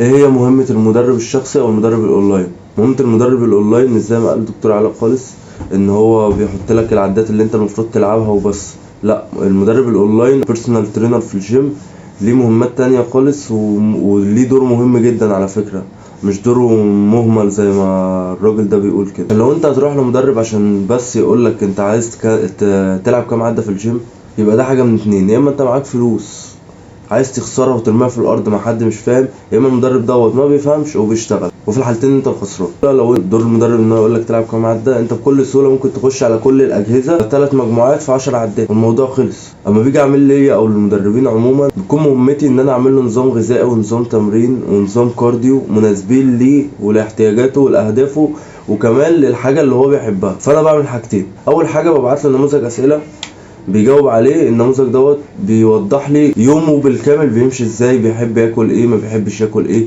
ايه هي مهمة المدرب الشخصي او المدرب الاونلاين؟ مهمة المدرب الاونلاين مش زي ما قال الدكتور علاء خالص ان هو بيحط لك العدات اللي انت المفروض تلعبها وبس. لا، المدرب الاونلاين بيرسونال ترينر في الجيم، ليه مهمات تانية خالص وليه دور مهم جدا على فكرة، مش دوره مهمل زي ما الراجل ده بيقول كده. لو انت هتروح لمدرب عشان بس يقولك انت عايز تلعب كام عدة في الجيم، يبقى ده حاجة من اتنين: يا اما انت معاك فلوس عايز تخسرها وترميها في الارض مع حد مش فاهم، يا اما المدرب دوت ما بيفهمش وبيشتغل، وفي الحالتين انت الخسران. لو دور المدرب ان هو يقول لك تلعب كام عده، انت بكل سهوله ممكن تخش على كل الاجهزه 3 مجموعات في 10 عدات والموضوع خلص. اما بيجي اعمل لي او للمدربين عموما، بتكون مهمتي ان انا اعمل له نظام غذائي ونظام تمرين ونظام كارديو مناسبين ليه ولاحتياجاته ولاهدافه وكمان للحاجه اللي هو بيحبها. فانا بعمل حاجتين: اول حاجه ببعت له نموذج اسئله بيجاوب عليه، النموذج دوت بيوضح لي يومه بالكامل بيمشي ازاي، بيحب ياكل ايه، ما بيحبش ياكل ايه.